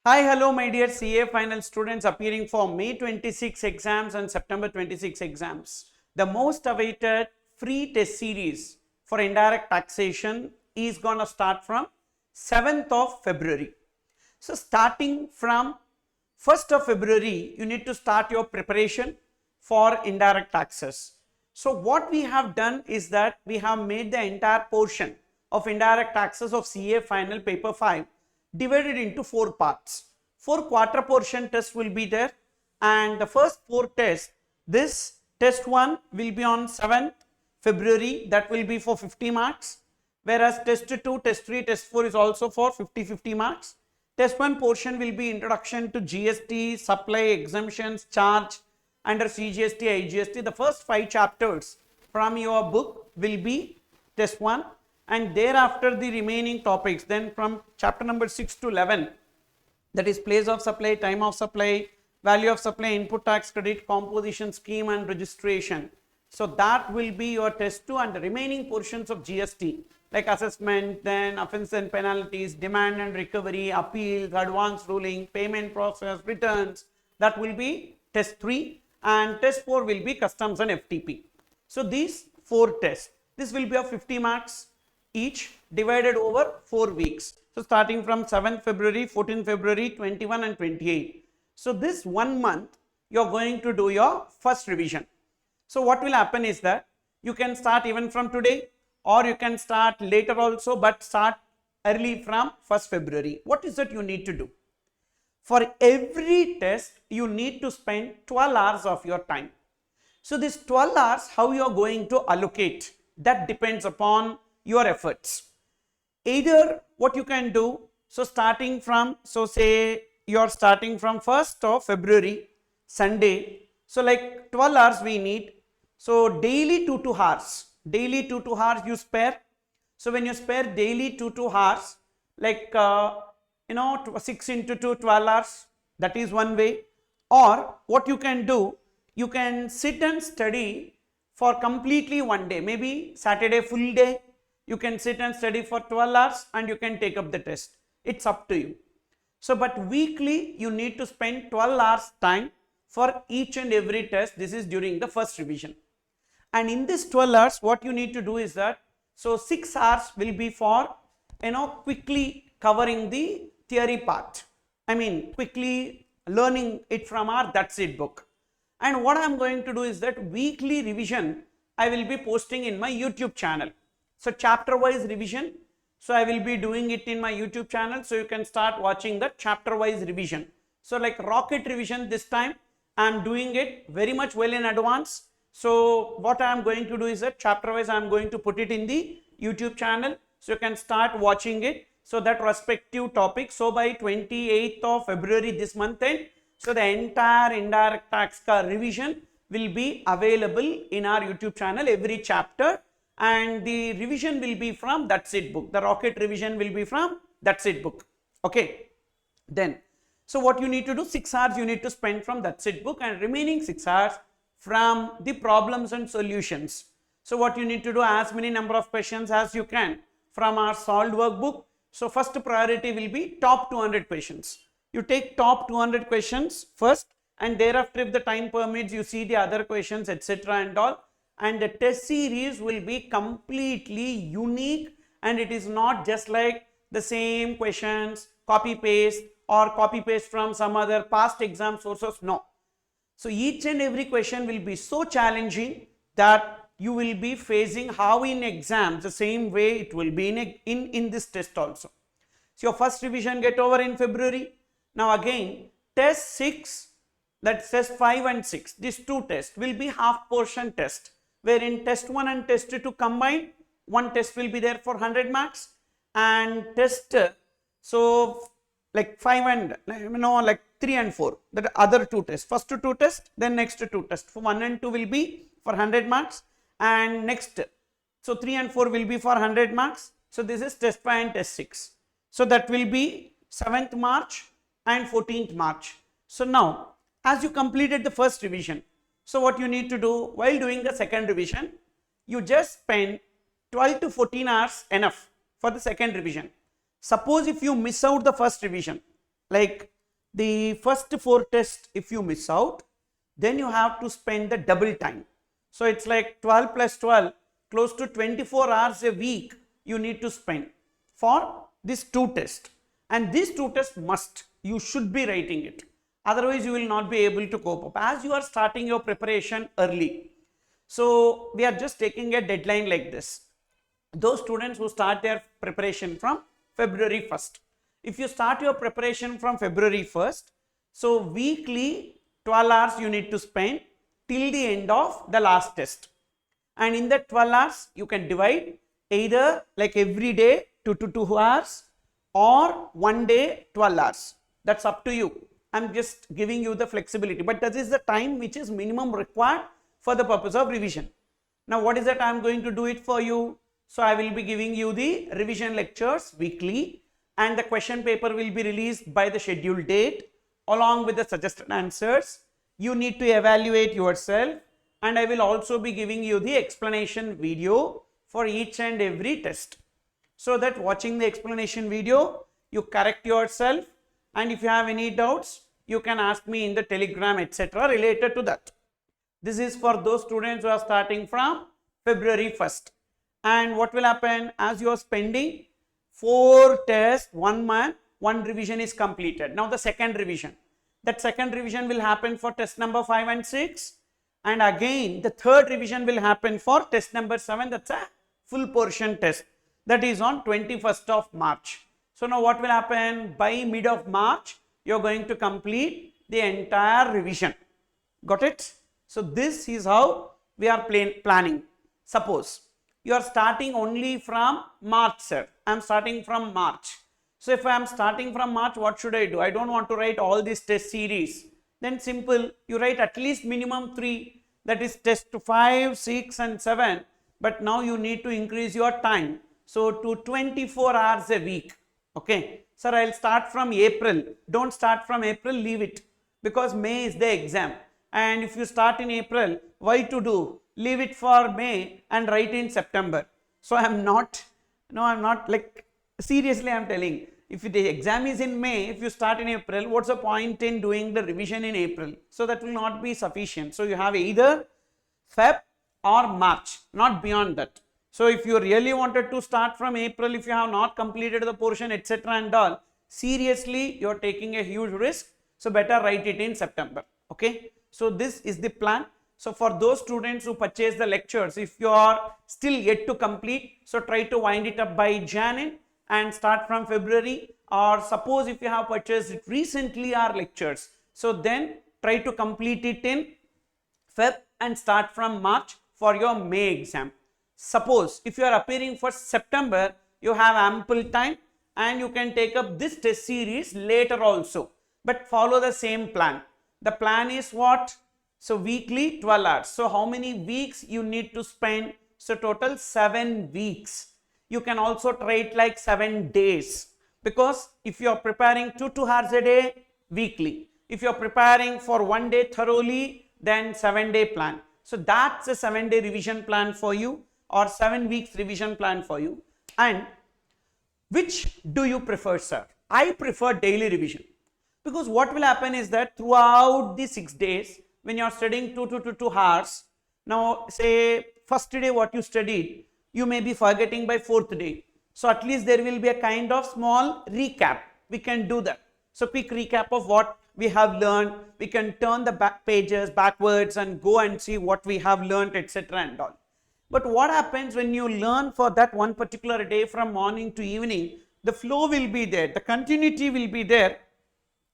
Hi, hello, my dear CA final students appearing for May 26 exams and September 26 exams. The most awaited free test series for indirect taxation is going to start from 7th of February. So, starting from 1st of February, you need to start your preparation for indirect taxes. So, what we have done is that we have made the entire portion of indirect taxes of CA final paper 5 divided into 4 parts. 4 quarter portion tests will be there, and the first 4 tests, this test 1 will be on 7th February, that will be for 50 marks, whereas test 2, test 3, test 4 is also for 50 marks. Test 1 portion will be introduction to GST, supply, exemptions, charge under CGST, IGST. The first 5 chapters from your book will be test 1, and thereafter the remaining topics, then from chapter number 6 to 11, that is place of supply, time of supply, value of supply, input tax credit, composition scheme and registration. So that will be your test 2, and the remaining portions of GST like assessment, then offence and penalties, demand and recovery, appeals, advance ruling, payment process, returns, that will be test 3, and test 4 will be customs and FTP. So these 4 tests, this will be of 50 marks each divided over 4 weeks. So starting from 7th February, 14th February, 21 and 28. So this 1 month you are going to do your first revision. So what will happen is that you can start even from today, or you can start later also, but start early from 1st February. What is that you need to do? For every test, you need to spend 12 hours of your time. So this 12 hours, how you are going to allocate, that depends upon your efforts. Either what you can do, so starting from, so say you are starting from 1st of February, Sunday, so like 12 hours we need. So daily 2 hours, daily 2 hours you spare. So when you spare daily 2 hours, like 6 into 2, 12 hours, that is one way. Or what you can do, you can sit and study for completely one day, maybe Saturday full day, you can sit and study for 12 hours and you can take up the test. It's up to you. So, but weekly you need to spend 12 hours time for each and every test. This is during the first revision. And in this 12 hours, what you need to do is that, so 6 hours will be for, quickly covering the theory part. I mean, quickly learning it from our That's It book. And what I am going to do is that weekly revision I will be posting in my YouTube channel. So chapter wise revision, so I will be doing it in my YouTube channel, so you can start watching the chapter wise revision. So like rocket revision, this time I am doing it very much well in advance. So what I am going to do is that chapter wise I am going to put it in the YouTube channel, so you can start watching it, so that respective topic. So by 28th of February this month end, so the entire indirect tax revision will be available in our YouTube channel, every chapter, and the revision will be from That's It book. The rocket revision will be from That's It book. Okay. Then, so what you need to do, 6 hours you need to spend from That's It book, and remaining 6 hours from the problems and solutions. So what you need to do, as many number of questions as you can from our solved workbook. So first priority will be top 200 questions. You take top 200 questions first, and thereafter if the time permits, you see the other questions, etc. and all. And the test series will be completely unique, and it is not just like the same questions, copy paste or copy paste from some other past exam sources. No. So each and every question will be so challenging that you will be facing how in exams, the same way it will be in this test also. So your first revision get over in February. Now again, test 6, that's test 5 and 6, these 2 tests will be half portion test, wherein test 1 and test 2 combined, one test will be there for 100 marks, and test, so like 5 and like 3 and 4, the other 2 tests, first 2 tests, then next 2 tests, for 1 and 2 will be for 100 marks, and next, so 3 and 4 will be for 100 marks. So this is test 5 and test 6. So that will be 7th March and 14th March. So now, as you completed the first revision, so what you need to do while doing the second revision, you just spend 12 to 14 hours enough for the second revision. Suppose if you miss out the first revision, like the first 4 tests, if you miss out, then you have to spend the double time. So it's like 12 plus 12, close to 24 hours a week you need to spend for these 2 tests. And these 2 tests you should be writing it. Otherwise you will not be able to cope up as you are starting your preparation early. So we are just taking a deadline like this. Those students who start their preparation from February 1st. If you start your preparation from February 1st, so weekly 12 hours you need to spend till the end of the last test. And in that 12 hours, you can divide either like every day 2 to 2 hours or one day 12 hours. That's up to you. I'm just giving you the flexibility, but that is the time which is minimum required for the purpose of revision. Now, what is that I'm going to do it for you? So, I will be giving you the revision lectures weekly, and the question paper will be released by the scheduled date along with the suggested answers. You need to evaluate yourself, and I will also be giving you the explanation video for each and every test, so that watching the explanation video you correct yourself, and if you have any doubts you can ask me in the Telegram etc. related to that. This is for those students who are starting from February 1st. And what will happen, as you are spending 4 tests, 1 month, 1 revision is completed. Now the second revision. That second revision will happen for test number 5 and 6. And again the third revision will happen for test number 7. That's a full portion test. That is on 21st of March. So now what will happen, by mid of March, you are going to complete the entire revision. Got it? So this is how we are planning. Suppose you are starting only from March, sir. I am starting from March. So if I am starting from March, what should I do? I don't want to write all these test series. Then simple, you write at least minimum 3, that is test 5, 6 and 7. But now you need to increase your time. So to 24 hours a week. Okay. Sir, I will start from April. Don't start from April, leave it. Because May is the exam. And if you start in April, why to do? Leave it for May and write in September. So I'm not like, seriously I'm telling, if the exam is in May, if you start in April, what's the point in doing the revision in April? So that will not be sufficient. So you have either Feb or March, not beyond that. So if you really wanted to start from April, if you have not completed the portion etc. and all, seriously you are taking a huge risk. So better write it in September. Okay. So this is the plan. So for those students who purchase the lectures, if you are still yet to complete, so try to wind it up by January and start from February, or suppose if you have purchased it recently our lectures, so then try to complete it in Feb and start from March for your May exam. Suppose if you are appearing for September, you have ample time and you can take up this test series later also, but follow the same plan. The plan is what? So weekly 12 hours. So how many weeks you need to spend? So total 7 weeks. You can also try it like 7 days, because if you are preparing 2 hours a day weekly, if you are preparing for 1 day thoroughly, then 7-day plan. So that's a 7-day revision plan for you, or 7 weeks revision plan for you. And which do you prefer, sir? I prefer daily revision, because what will happen is that throughout the 6 days, when you are studying 2 to 2 hours, now say first day what you studied, you may be forgetting by 4th day. So at least there will be a kind of small recap. We can do that. So quick recap of what we have learned. We can turn the back pages backwards and go and see what we have learned etc. and all. But what happens when you learn for that one particular day from morning to evening, the flow will be there, the continuity will be there,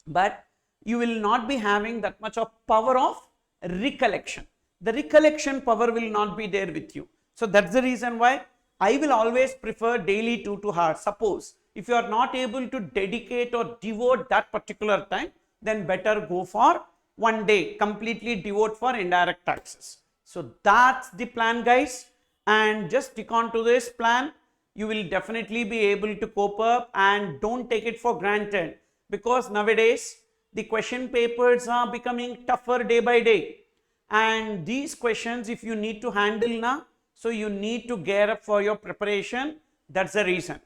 but you will not be having that much of power of recollection. The recollection power will not be there with you. So that's the reason why I will always prefer daily 2 hours. Suppose if you are not able to dedicate or devote that particular time, then better go for 1 day, completely devote for indirect taxes. So that's the plan, guys, and just stick on to this plan. You will definitely be able to cope up, and don't take it for granted, because nowadays the question papers are becoming tougher day by day, and these questions if you need to handle now, so you need to gear up for your preparation. That's the reason.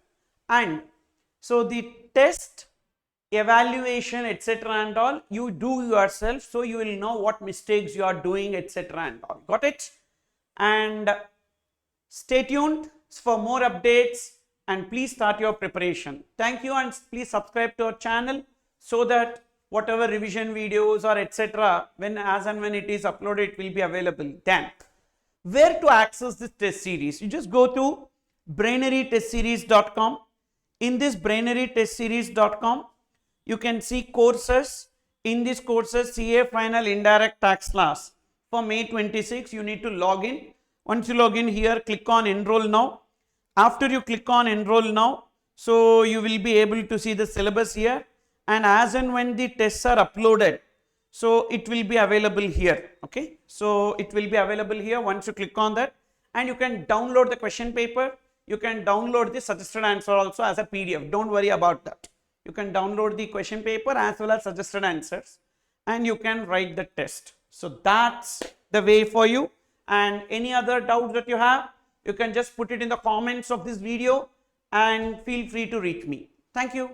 And so the test evaluation, etc. and all, you do yourself, so you will know what mistakes you are doing, etc. and all. Got it? And stay tuned for more updates, and please start your preparation. Thank you, and please subscribe to our channel so that whatever revision videos or etc., when as and when it is uploaded, it will be available. Then where to access this test series? You just go to brainerytestseries.com. In this brainerytestseries.com, you can see courses. In these courses, CA final indirect tax class for May 26, you need to log in. Once you log in here, click on enroll now. After you click on enroll now, so you will be able to see the syllabus here, and as and when the tests are uploaded, so it will be available here. Okay, so it will be available here once you click on that, and you can download the question paper. You can download the suggested answer also as a PDF. Don't worry about that. You can download the question paper as well as suggested answers, and you can write the test. So that's the way for you. And any other doubts that you have, you can just put it in the comments of this video and feel free to reach me. Thank you.